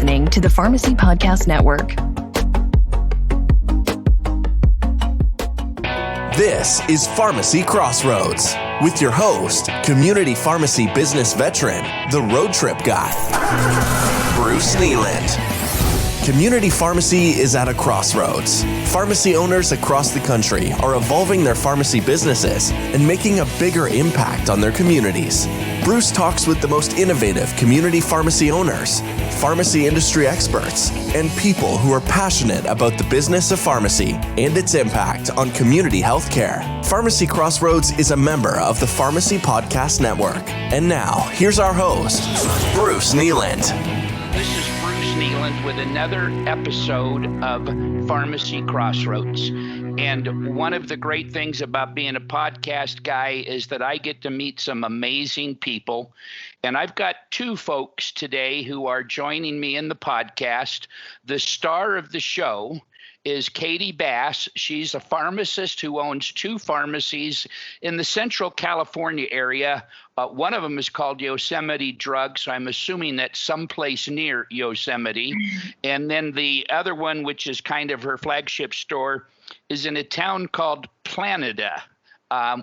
listening to the Pharmacy Podcast Network. This is Pharmacy Crossroads with your host, community pharmacy business veteran, the road trip guy, Bruce Nealand. Community pharmacy is at a crossroads. Pharmacy owners across the country are evolving their pharmacy businesses and making a bigger impact on their communities. Bruce talks with the most innovative community pharmacy owners, pharmacy industry experts, and people who are passionate about the business of pharmacy and its impact on community healthcare. Pharmacy Crossroads is a member of the Pharmacy Podcast Network. And now, here's our host, Bruce Nealand. This is Bruce Nealand with another episode of Pharmacy Crossroads. And one of the great things about being a podcast guy is that I get to meet some amazing people. And I've got two folks today who are joining me in the podcast. The star of the show is Katie Bass. She's a pharmacist who owns two pharmacies in the Central California area. One of them is called Yosemite Drug, so I'm assuming that's someplace near Yosemite. And then the other one, which is kind of her flagship store, is in a town called Planeta,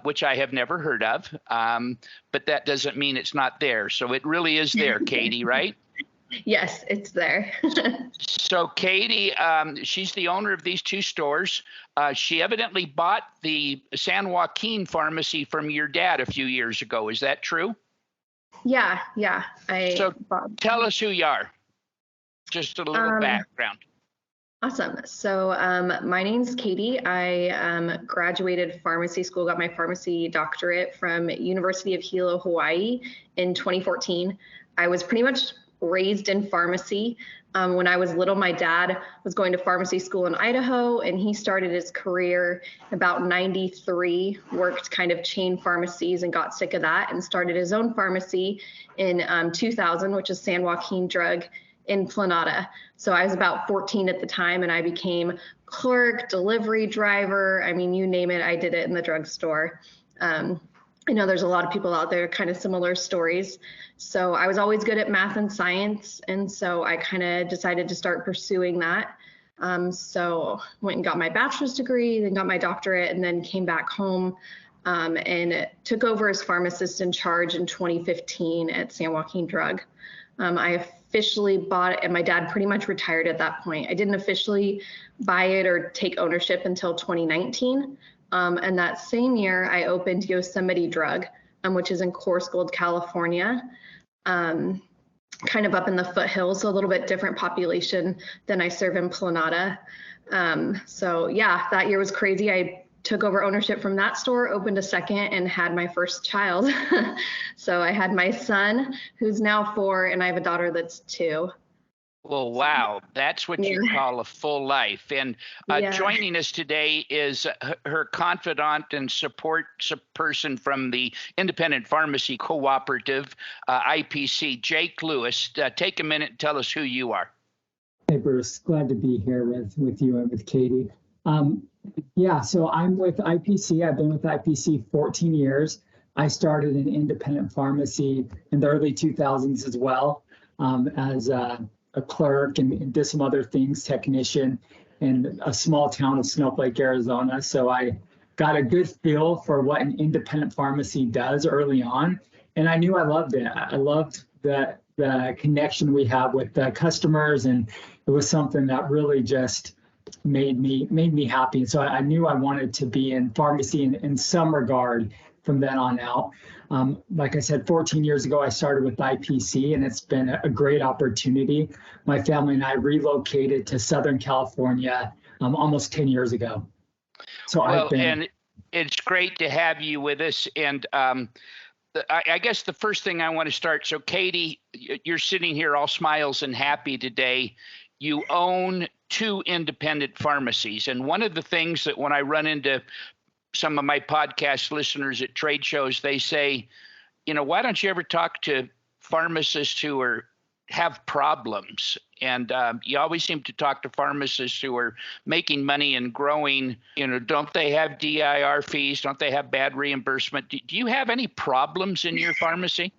which I have never heard of, but that doesn't mean it's not there. So it really is there, Katie, right? Yes, it's there. So Katie, she's the owner of these two stores. She evidently bought the San Joaquin pharmacy from your dad a few years ago. Is that true? Yeah. So tell us who you are. Just a little background. Awesome. So my name's Katie. I graduated pharmacy school, got my pharmacy doctorate from University of Hilo, Hawaii in 2014. I was pretty much raised in pharmacy. When I was little, my dad was going to pharmacy school in Idaho, and he started his career about 93, worked kind of chain pharmacies and got sick of that and started his own pharmacy in 2000, which is San Joaquin Drug in Planeta. So I was about 14 at the time, and I became clerk, delivery driver. I mean, you name it, I did it in the drugstore. I know there's a lot of people out there, kind of similar stories. So I was always good at math and science. And so I kind of decided to start pursuing that. So went and got my bachelor's degree, then got my doctorate, and then came back home and took over as pharmacist in charge in 2015 at San Joaquin Drug. I officially bought it, and my dad pretty much retired at that point. I didn't officially buy it or take ownership until 2019. And that same year, I opened Yosemite Drug, which is in Coarse-Gold, California, kind of up in the foothills, so a little bit different population than I serve in Planeta. So yeah, that year was crazy. I took over ownership from that store, opened a second, and had my first child. So I had my son, who's now 4, and I have a daughter that's 2. Well, wow, that's what you call a full life. And joining us today is her confidant and support person from the Independent Pharmacy Cooperative, IPC, Jake Lewis. Take a minute and tell us who you are. Hey, Bruce, glad to be here with you and with Katie. So I'm with IPC. I've been with IPC 14 years. I started an independent pharmacy in the early 2000s as well, as a clerk and did some other things, technician in a small town of Snowflake, Arizona. So I got a good feel for what an independent pharmacy does early on. And I knew I loved it. I loved the connection we have with the customers. And it was something that really just made me happy. And so I knew I wanted to be in pharmacy in some regard from then on out. Like I said, 14 years ago, I started with IPC, and it's been a great opportunity. My family and I relocated to Southern California almost 10 years ago. So and it's great to have you with us. And I guess the first thing I want to start. So Katie, you're sitting here all smiles and happy today. You own 2 independent pharmacies. And one of the things that when I run into some of my podcast listeners at trade shows, they say, why don't you ever talk to pharmacists who have problems? And you always seem to talk to pharmacists who are making money and growing. Don't they have DIR fees? Don't they have bad reimbursement? Do you have any problems in your pharmacy?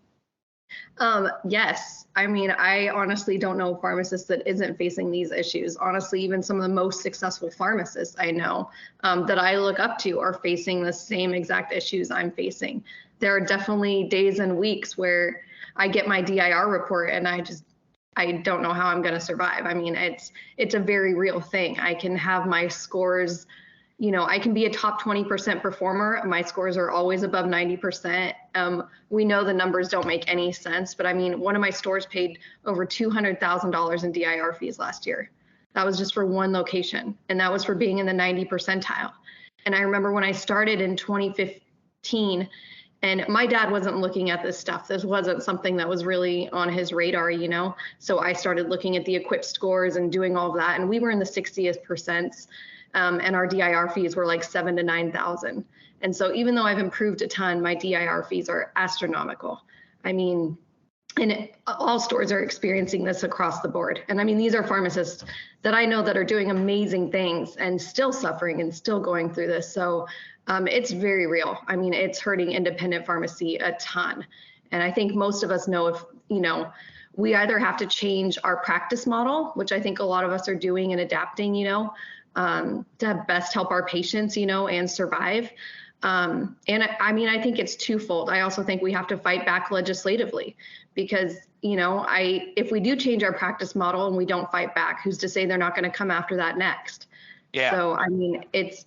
Yes. I mean, I honestly don't know a pharmacist that isn't facing these issues. Honestly, even some of the most successful pharmacists I know that I look up to are facing the same exact issues I'm facing. There are definitely days and weeks where I get my DIR report and I don't know how I'm going to survive. I mean, it's a very real thing. I can have my scores, I can be a top 20% performer. My scores are always above 90%. We know the numbers don't make any sense, but I mean, one of my stores paid over $200,000 in DIR fees last year. That was just for one location, and that was for being in the 90 percentile. And I remember when I started in 2015, and my dad wasn't looking at this stuff. This wasn't something that was really on his radar, So I started looking at the equipped scores and doing all of that, and we were in the 60th percents. And our DIR fees were like $7,000 to $9,000. And so even though I've improved a ton, my DIR fees are astronomical. I mean, and all stores are experiencing this across the board. And I mean, these are pharmacists that I know that are doing amazing things and still suffering and still going through this. So it's very real. I mean, it's hurting independent pharmacy a ton. And I think most of us know if, we either have to change our practice model, which I think a lot of us are doing and adapting, to best help our patients, and survive. And I mean, I think it's twofold. I also think we have to fight back legislatively because, if we do change our practice model and we don't fight back, who's to say they're not going to come after that next? Yeah. So, I mean, it's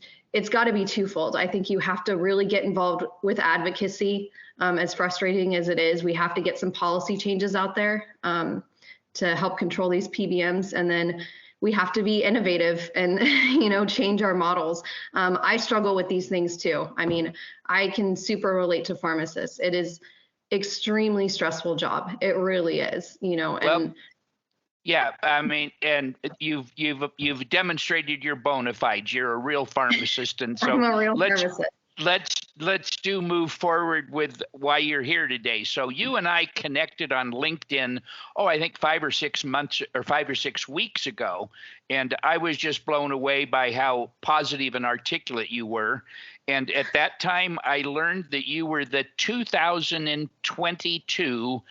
got to be twofold. I think you have to really get involved with advocacy. As frustrating as it is, we have to get some policy changes out there to help control these PBMs. And then we have to be innovative and, change our models. I struggle with these things too. I mean, I can super relate to pharmacists. It is extremely stressful job. It really is, Well, yeah, I mean, and you've demonstrated your bona fides. You're a real pharmacist, and so I'm a real pharmacist. Let's move forward with why you're here today. So you and I connected on LinkedIn, I think 5 or 6 months or 5 or 6 weeks ago. And I was just blown away by how positive and articulate you were. And at that time, I learned that you were the 2022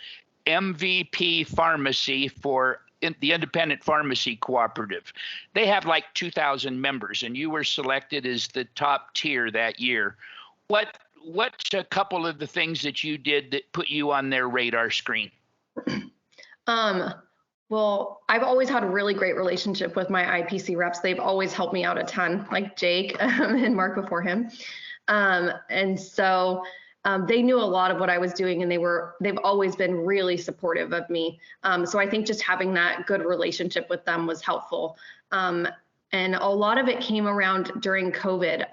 MVP pharmacy for the Independent Pharmacy Cooperative. They have like 2,000 members, and you were selected as the top tier that year. What's a couple of the things that you did that put you on their radar screen? Well, I've always had a really great relationship with my IPC reps. They've always helped me out a ton, like Jake and Mark before him. And so they knew a lot of what I was doing, and they've always been really supportive of me. So I think just having that good relationship with them was helpful. And a lot of it came around during COVID.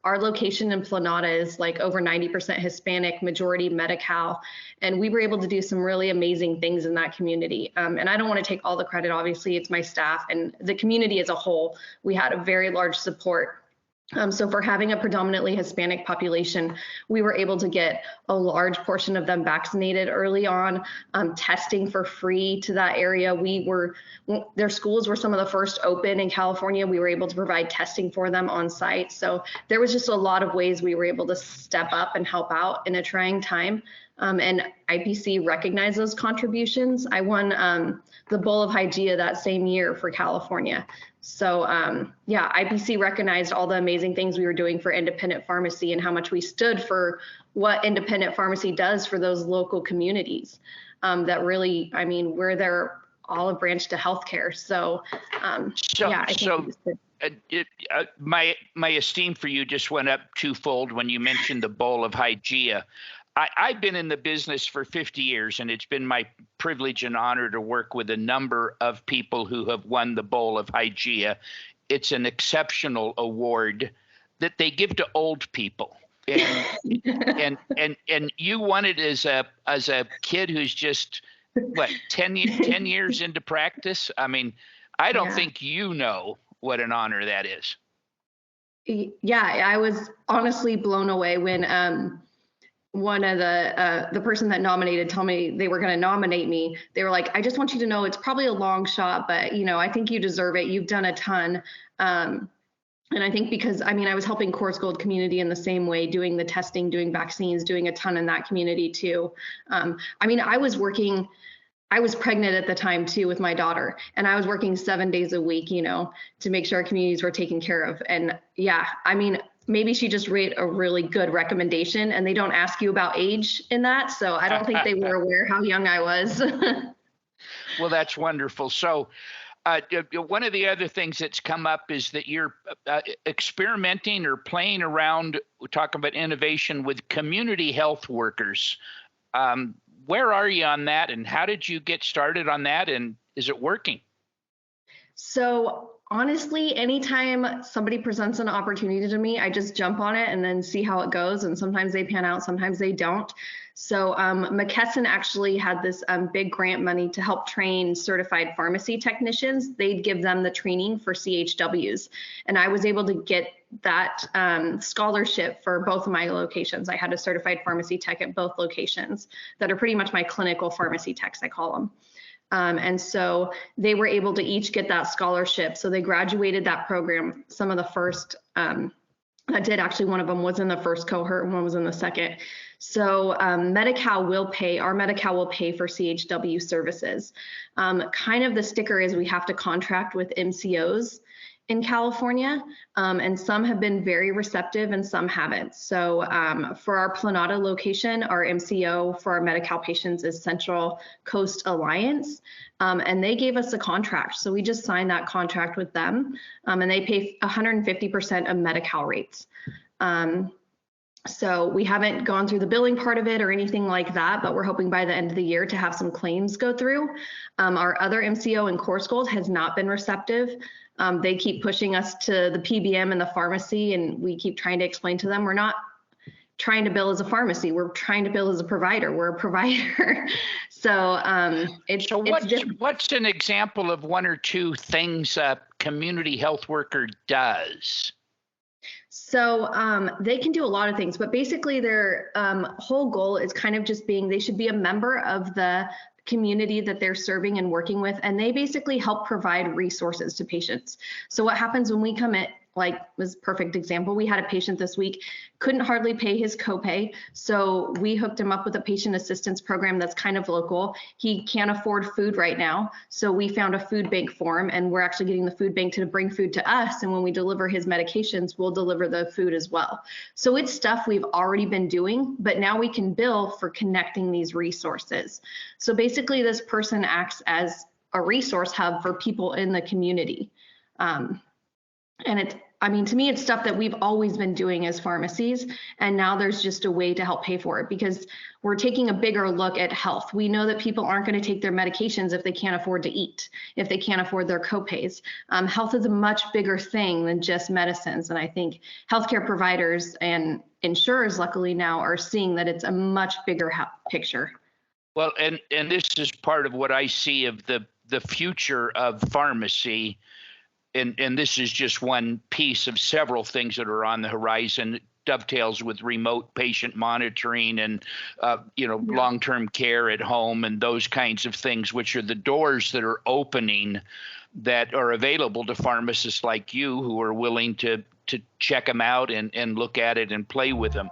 Our location in Planada is like over 90% Hispanic, majority Medi-Cal, and we were able to do some really amazing things in that community. And I don't want to take all the credit, obviously, it's my staff and the community as a whole. We had a very large support. So for having a predominantly Hispanic population, we were able to get a large portion of them vaccinated early on, testing for free to that area. Their schools were some of the first open in California. We were able to provide testing for them on site. So there was just a lot of ways we were able to step up and help out in a trying time. And IPC recognized those contributions. I won the Bowl of Hygiea that same year for California. So IPC recognized all the amazing things we were doing for independent pharmacy and how much we stood for what independent pharmacy does for those local communities. That really, I mean, we're their olive branch to healthcare. So my esteem for you just went up twofold when you mentioned the Bowl of Hygiea. I've been in the business for 50 years, and it's been my privilege and honor to work with a number of people who have won the Bowl of Hygiea. It's an exceptional award that they give to old people. And you won it as a kid who's just, 10 years into practice? I mean, I don't think you know what an honor that is. Yeah, I was honestly blown away when one of the person that nominated told me they were going to nominate me. They were like, I just want you to know it's probably a long shot, but I think you deserve it. You've done a ton. And I think because, I mean, I was helping Course Gold community in the same way, doing the testing, doing vaccines, doing a ton in that community too. I mean, I was pregnant at the time too with my daughter, and I was working 7 days a week, to make sure our communities were taken care of. And yeah, I mean, maybe she just wrote a really good recommendation, and they don't ask you about age in that. So I don't think they were aware how young I was. Well, that's wonderful. So one of the other things that's come up is that you're experimenting or playing around, we're talking about innovation with community health workers. Where are you on that, and how did you get started on that, and is it working? So honestly, anytime somebody presents an opportunity to me, I just jump on it and then see how it goes. And sometimes they pan out, sometimes they don't. So McKesson actually had this big grant money to help train certified pharmacy technicians. They'd give them the training for CHWs. And I was able to get that scholarship for both of my locations. I had a certified pharmacy tech at both locations that are pretty much my clinical pharmacy techs, I call them. And so they were able to each get that scholarship. So they graduated that program. Some of the first that did, actually, one of them was in the first cohort and one was in the second. So Medi-Cal will pay, our Medi-Cal will pay for CHW services. Kind of the sticker is we have to contract with MCOs in California, and some have been very receptive and some haven't. So for our Planada location, our MCO for our Medi-Cal patients is Central Coast Alliance, and they gave us a contract. So we just signed that contract with them, and they pay 150% of Medi-Cal rates. So we haven't gone through the billing part of it or anything like that, but we're hoping by the end of the year to have some claims go through. Our other MCO in Course Gold has not been receptive. They keep pushing us to the PBM and the pharmacy, and we keep trying to explain to them we're not trying to bill as a pharmacy. We're trying to bill as a provider. We're a provider. So what's an example of one or two things a community health worker does? So they can do a lot of things, but basically their whole goal is kind of just being, they should be a member of the community that they're serving and working with, and they basically help provide resources to patients. So what happens when we come in, like was a perfect example, we had a patient this week, couldn't hardly pay his copay. So we hooked him up with a patient assistance program that's kind of local. He can't afford food right now. So we found a food bank for him, and we're actually getting the food bank to bring food to us. And when we deliver his medications, we'll deliver the food as well. So it's stuff we've already been doing, but now we can bill for connecting these resources. So basically this person acts as a resource hub for people in the community. And it's, I mean, to me, it's stuff that we've always been doing as pharmacies. And now there's just a way to help pay for it because we're taking a bigger look at health. We know that people aren't going to take their medications if they can't afford to eat, if they can't afford their copays. Health is a much bigger thing than just medicines. And I think healthcare providers and insurers, luckily now, are seeing that it's a much bigger picture. Well, and this is part of what I see of the future of pharmacy. And this is just one piece of several things that are on the horizon. It dovetails with remote patient monitoring and, long-term care at home and those kinds of things, which are the doors that are opening that are available to pharmacists like you who are willing to check them out and look at it and play with them.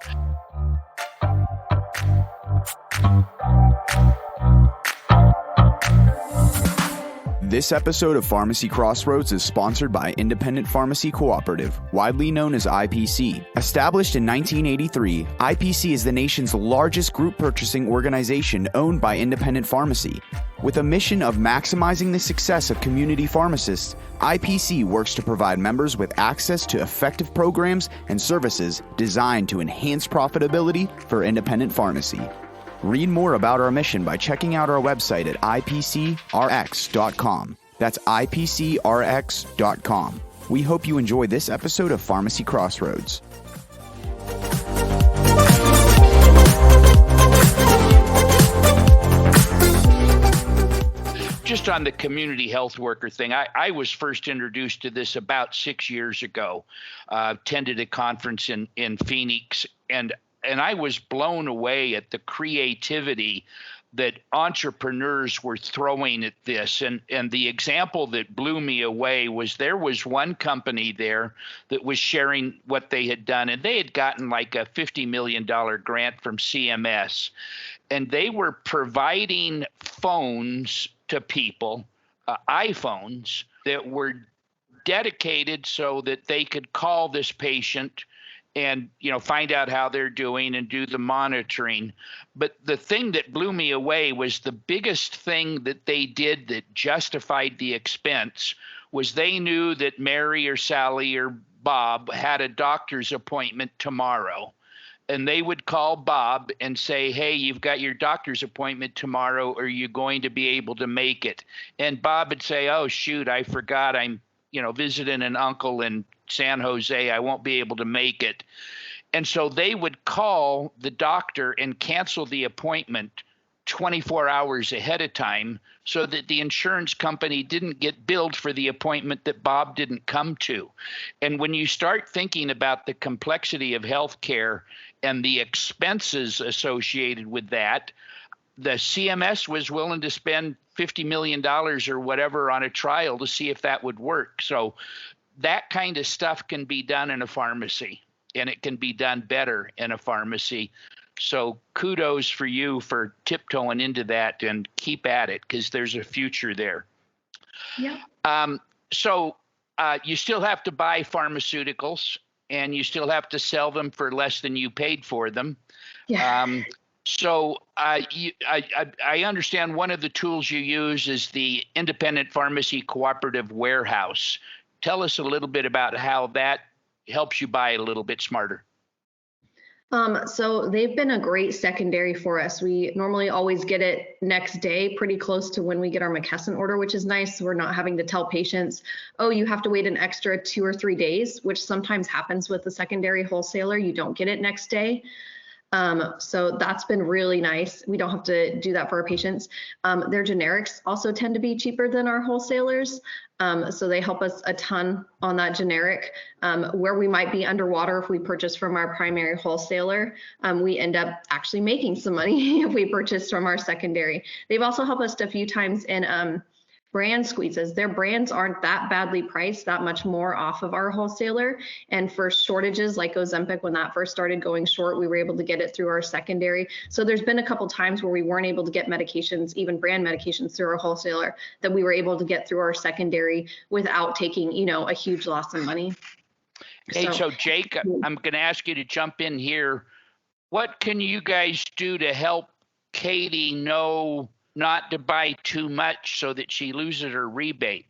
This episode of Pharmacy Crossroads is sponsored by Independent Pharmacy Cooperative, widely known as IPC. Established in 1983, IPC is the nation's largest group purchasing organization owned by independent pharmacy. With a mission of maximizing the success of community pharmacists, IPC works to provide members with access to effective programs and services designed to enhance profitability for independent pharmacy. Read more about our mission by checking out our website at ipcrx.com. That's ipcrx.com. We hope you enjoy this episode of Pharmacy Crossroads. Just on the community health worker thing, I was first introduced to this about 6 years ago. Attended a conference in Phoenix, and I was blown away at the creativity that entrepreneurs were throwing at this. And the example that blew me away was there was one company there that was sharing what they had done, and they had gotten like a $50 million grant from CMS, and they were providing phones to people, iPhones, that were dedicated so that they could call this patient and find out how they're doing and do the monitoring. But the thing that blew me away was the biggest thing that they did that justified the expense was they knew that Mary or Sally or Bob had a doctor's appointment tomorrow. And they would call Bob and say, hey, you've got your doctor's appointment tomorrow. Are you going to be able to make it? And Bob would say, oh, shoot, I forgot. I'm visiting an uncle in San Jose. I won't be able to make it. And so they would call the doctor and cancel the appointment 24 hours ahead of time so that the insurance company didn't get billed for the appointment that Bob didn't come to. And when you start thinking about the complexity of healthcare and the expenses associated with that, the CMS was willing to spend $50 million or whatever on a trial to see if that would work. So that kind of stuff can be done in a pharmacy, and it can be done better in a pharmacy. So kudos for you for tiptoeing into that, and keep at it, because there's a future there. Yeah. So you still have to buy pharmaceuticals, and you still have to sell them for less than you paid for them. Yeah. So I understand one of the tools you use is the Independent Pharmacy Cooperative Warehouse. Tell us a little bit about how that helps you buy a little bit smarter. So they've been a great secondary for us. We normally always get it next day, pretty close to when we get our McKesson order, which is nice. So we're not having to tell patients, oh, you have to wait an extra 2 or 3 days, which sometimes happens with the secondary wholesaler. You don't get it next day. So that's been really nice. We don't have to do that for our patients. Their generics also tend to be cheaper than our wholesalers. So they help us a ton on that generic. Where we might be underwater if we purchase from our primary wholesaler, we end up actually making some money if we purchase from our secondary. They've also helped us a few times in brand squeezes. Their brands aren't that badly priced, that much more off of our wholesaler. And for shortages like Ozempic, when that first started going short, we were able to get it through our secondary. So there's been a couple times where we weren't able to get medications, even brand medications, through our wholesaler, that we were able to get through our secondary without taking, a huge loss of money. Hey, so Jake, I'm going to ask you to jump in here. What can you guys do to help Katie know not to buy too much so that she loses her rebate?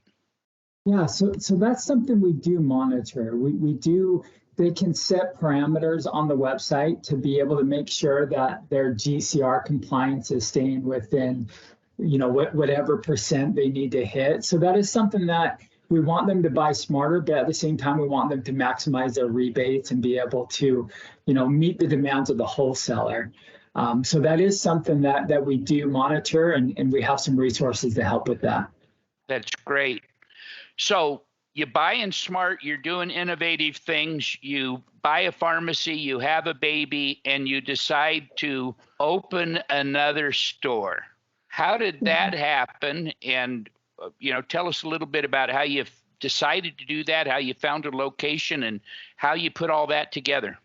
Yeah, so that's something we do monitor. We do, they can set parameters on the website to be able to make sure that their GCR compliance is staying within, whatever percent they need to hit. So that is something that we want them to buy smarter, but at the same time, we want them to maximize their rebates and be able to, meet the demands of the wholesaler. So that is something that we do monitor, and we have some resources to help with that. That's great. So you buy in smart, you're doing innovative things, you buy a pharmacy, you have a baby, and you decide to open another store. How did that happen? And, tell us a little bit about how you decided to do that, how you found a location, and how you put all that together.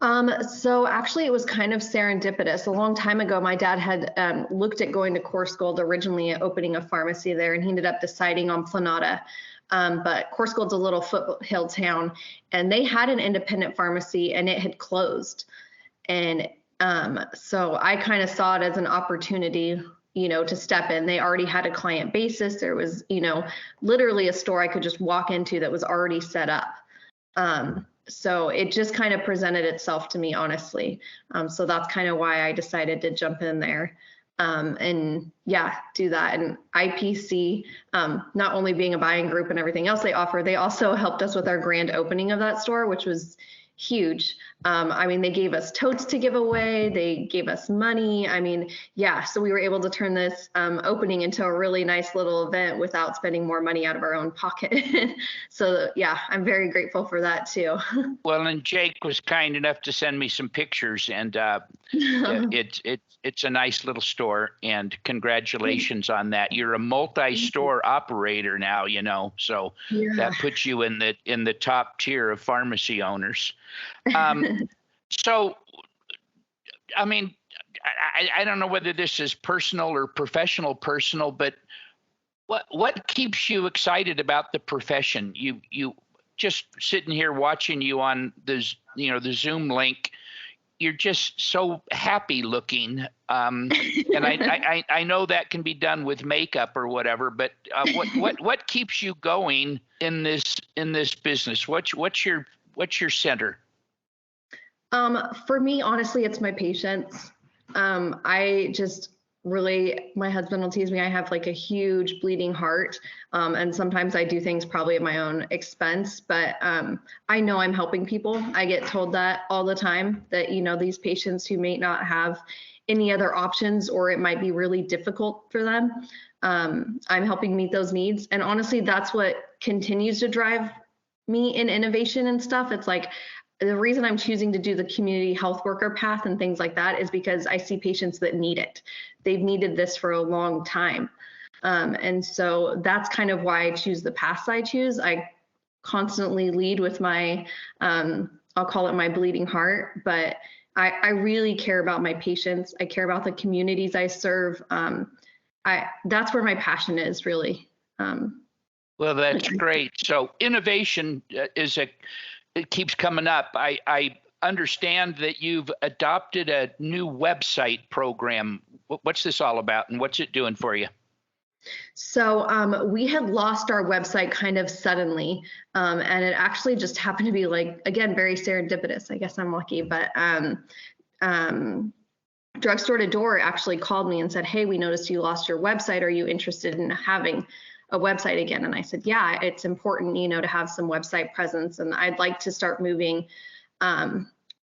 So actually it was kind of serendipitous. A long time ago, my dad had looked at going to Corsgold, originally opening a pharmacy there, and he ended up deciding on Planada. But Corsgold's a little foothill town, and they had an independent pharmacy and it had closed. And so I kind of saw it as an opportunity, to step in. They already had a client basis. There was, literally a store I could just walk into that was already set up. So it just kind of presented itself to me, honestly. So that's kind of why I decided to jump in there and do that. And IPC, not only being a buying group and everything else they offer, they also helped us with our grand opening of that store, which was huge. They gave us totes to give away. They gave us money. So we were able to turn this opening into a really nice little event without spending more money out of our own pocket. So yeah, I'm very grateful for that too. Well, and Jake was kind enough to send me some pictures, and it's a nice little store, and congratulations on that. You're a multi-store operator now, so that puts you in the top tier of pharmacy owners. So, I don't know whether this is personal or professional, but what keeps you excited about the profession? You just sitting here watching you on the Zoom link, you're just so happy looking. And I know that can be done with makeup or whatever, but what keeps you going in this business? What's your center? For me, honestly, it's my patients. I just really, my husband will tease me, I have like a huge bleeding heart. And sometimes I do things probably at my own expense, but I know I'm helping people. I get told that all the time, that, these patients who may not have any other options, or it might be really difficult for them, I'm helping meet those needs. And honestly, that's what continues to drive me in innovation and stuff. It's like, the reason I'm choosing to do the community health worker path and things like that is because I see patients that need it. They've needed this for a long time. And so that's kind of why I choose the paths I choose. I constantly lead with my, I'll call it my bleeding heart, but I really care about my patients. I care about the communities I serve. That's where my passion is, really. Well, that's great. So innovation it keeps coming up. I understand that you've adopted a new website program. What's this all about, and what's it doing for you? So we had lost our website kind of suddenly, and it actually just happened to be, like, again, very serendipitous. I guess I'm lucky, but Drugstore to Door actually called me and said, "Hey, we noticed you lost your website. Are you interested in having a website again?" And I said, yeah, it's important, to have some website presence. And I'd like to start moving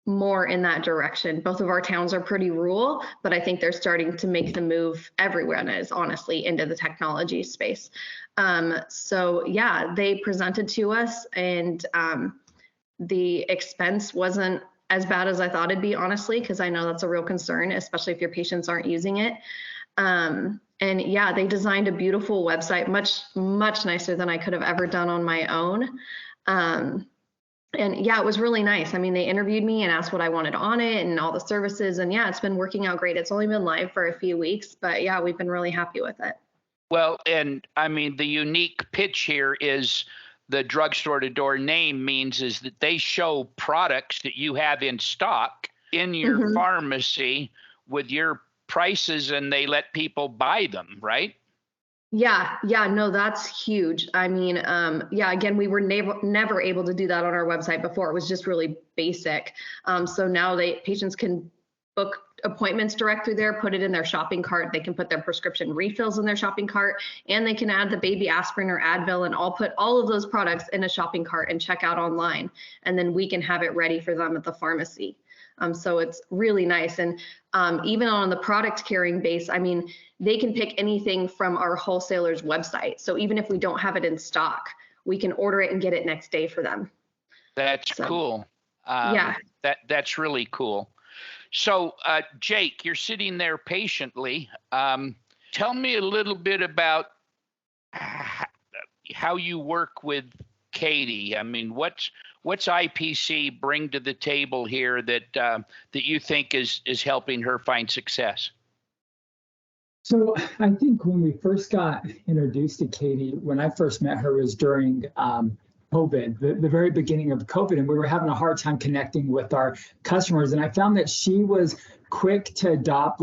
more in that direction. Both of our towns are pretty rural, but I think they're starting to make the move, everyone is, honestly, into the technology space. So yeah, they presented to us, and the expense wasn't as bad as I thought it'd be, honestly, because I know that's a real concern, especially if your patients aren't using it. And yeah, they designed a beautiful website, much, much nicer than I could have ever done on my own. And yeah, it was really nice. They interviewed me and asked what I wanted on it and all the services. And yeah, it's been working out great. It's only been live for a few weeks, but yeah, we've been really happy with it. Well, and the unique pitch here is the Drugstore to Door name means is that they show products that you have in stock in your pharmacy with your prices, and they let people buy them, right? Yeah, no, that's huge. Again, we were never able to do that on our website before. It was just really basic. So now patients can book appointments direct through there, put it in their shopping cart. They can put their prescription refills in their shopping cart, and they can add the baby aspirin or Advil, and I'll put all of those products in a shopping cart and check out online. And then we can have it ready for them at the pharmacy. So it's really nice. And even on the product carrying base, they can pick anything from our wholesaler's website. So even if we don't have it in stock, we can order it and get it next day for them. That's cool. Yeah. That's really cool. So Jake, you're sitting there patiently. Tell me a little bit about how you work with Katie. What's IPC bring to the table here that you think is helping her find success? So I think when we first got introduced to Katie, when I first met her was during COVID, the very beginning of COVID, and we were having a hard time connecting with our customers. And I found that she was quick to adopt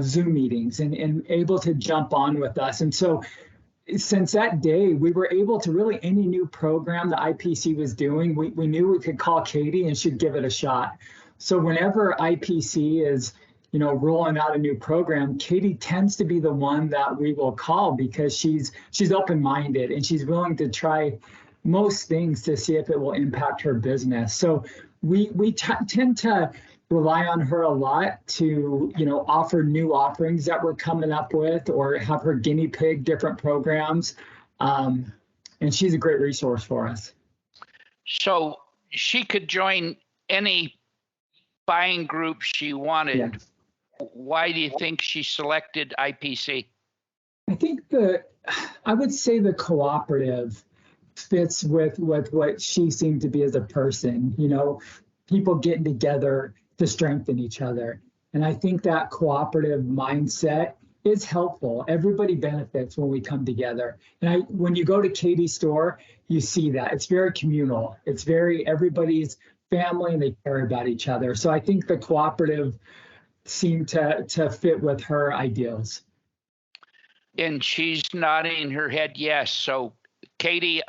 Zoom meetings and able to jump on with us. And so since that day, we were able to really, any new program the IPC was doing, we knew we could call Katie and she'd give it a shot. So whenever IPC is, rolling out a new program, Katie tends to be the one that we will call because she's open-minded and she's willing to try most things to see if it will impact her business. So we tend to rely on her a lot to, offer new offerings that we're coming up with, or have her guinea pig different programs. And she's a great resource for us. So she could join any buying group she wanted. Yeah. Why do you think she selected IPC? I think I would say the cooperative fits with what she seemed to be as a person, people getting together to strengthen each other. And I think that cooperative mindset is helpful. Everybody benefits when we come together. And when you go to Katie's store, you see that. It's very communal. It's everybody's family, and they care about each other. So I think the cooperative seemed to fit with her ideals. And she's nodding her head yes. So Katie,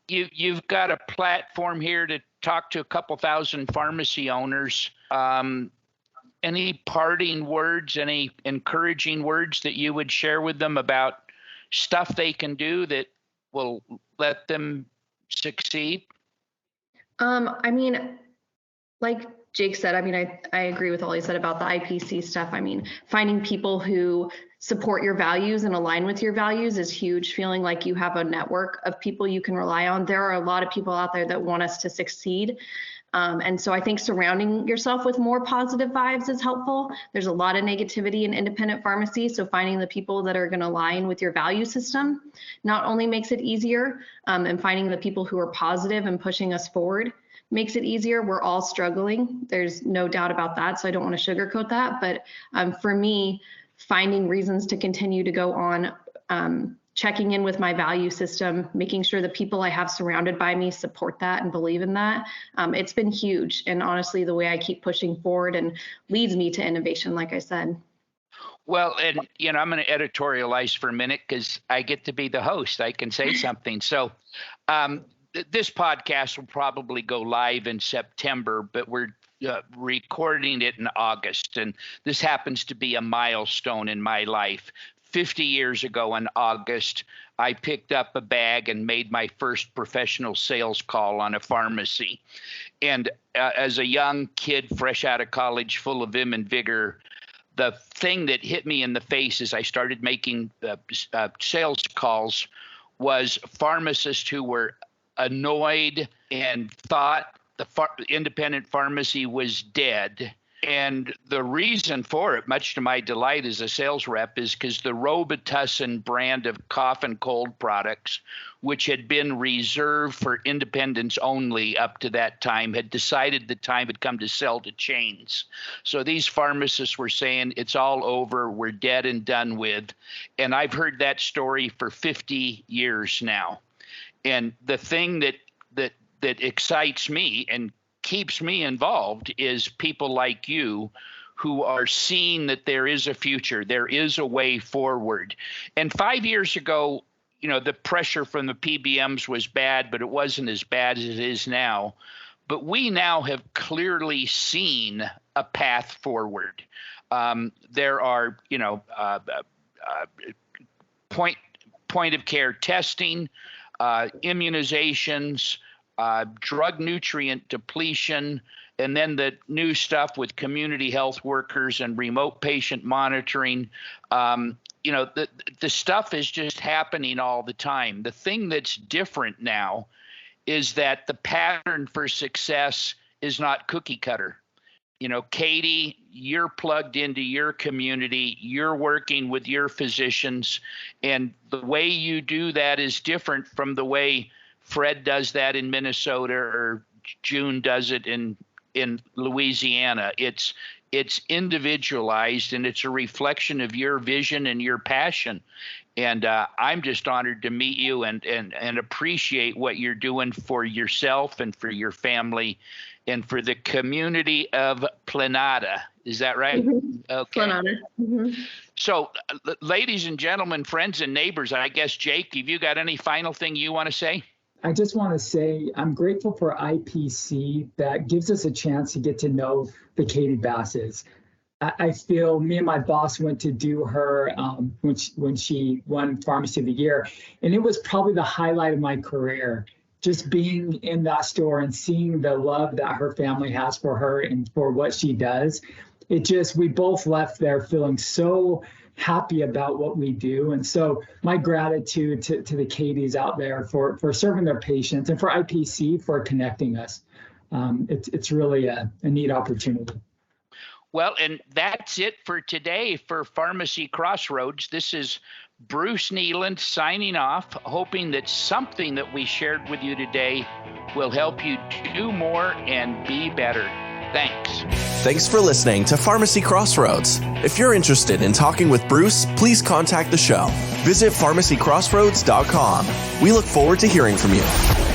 you've got a platform here to talk to a couple thousand pharmacy owners. Any parting words, any encouraging words that you would share with them about stuff they can do that will let them succeed? Like Jake said, I agree with all he said about the IPC stuff. Finding people who support your values and align with your values is huge. Feeling like you have a network of people you can rely on. There are a lot of people out there that want us to succeed. And so I think surrounding yourself with more positive vibes is helpful. There's a lot of negativity in independent pharmacy. So finding the people that are going to align with your value system not only makes it easier, and finding the people who are positive and pushing us forward makes it easier. We're all struggling. There's no doubt about that. So I don't want to sugarcoat that. But for me, finding reasons to continue to go on, checking in with my value system, making sure the people I have surrounded by me support that and believe in that. It's been huge. And honestly, the way I keep pushing forward and leads me to innovation, like I said. Well, and I'm going to editorialize for a minute because I get to be the host. I can say something. So this podcast will probably go live in September, but we're recording it in August. And this happens to be a milestone in my life. 50 years ago in August, I picked up a bag and made my first professional sales call on a pharmacy. And as a young kid, fresh out of college, full of vim and vigor, the thing that hit me in the face as I started making sales calls was pharmacists who were annoyed and thought the independent pharmacy was dead. And the reason for it, much to my delight as a sales rep, is because the Robitussin brand of cough and cold products, which had been reserved for independents only up to that time, had decided the time had come to sell to chains. So these pharmacists were saying, it's all over, we're dead and done with. And I've heard that story for 50 years now. And the thing that excites me and keeps me involved is people like you who are seeing that there is a future, there is a way forward. And 5 years ago, the pressure from the PBMs was bad, but it wasn't as bad as it is now. But we now have clearly seen a path forward. There are, point of care testing, immunizations, drug nutrient depletion, and then the new stuff with community health workers and remote patient monitoring. The stuff is just happening all the time. The thing that's different now is that the pattern for success is not cookie cutter. Katie, you're plugged into your community, you're working with your physicians, and the way you do that is different from the way Fred does that in Minnesota or June does it in Louisiana. It's individualized, and it's a reflection of your vision and your passion. And I'm just honored to meet you and appreciate what you're doing for yourself and for your family and for the community of Planada. Is that right? Mm-hmm. Okay. Planada. Mm-hmm. So, ladies and gentlemen, friends and neighbors, I guess, Jake, have you got any final thing you want to say? I just want to say I'm grateful for IPC that gives us a chance to get to know the Katie Basses. I feel me and my boss went to do her when she won Pharmacy of the Year, and it was probably the highlight of my career. just being in that store and seeing the love that her family has for her and for what she does, we both left there feeling so happy about what we do. And so my gratitude to the Katie's out there for serving their patients, and for IPC for connecting us. It's really a neat opportunity. Well, and that's it for today for Pharmacy Crossroads. This is Bruce Nealand signing off, hoping that something that we shared with you today will help you do more and be better. Thanks. Thanks for listening to Pharmacy Crossroads. If you're interested in talking with Bruce, please contact the show. Visit pharmacycrossroads.com. We look forward to hearing from you.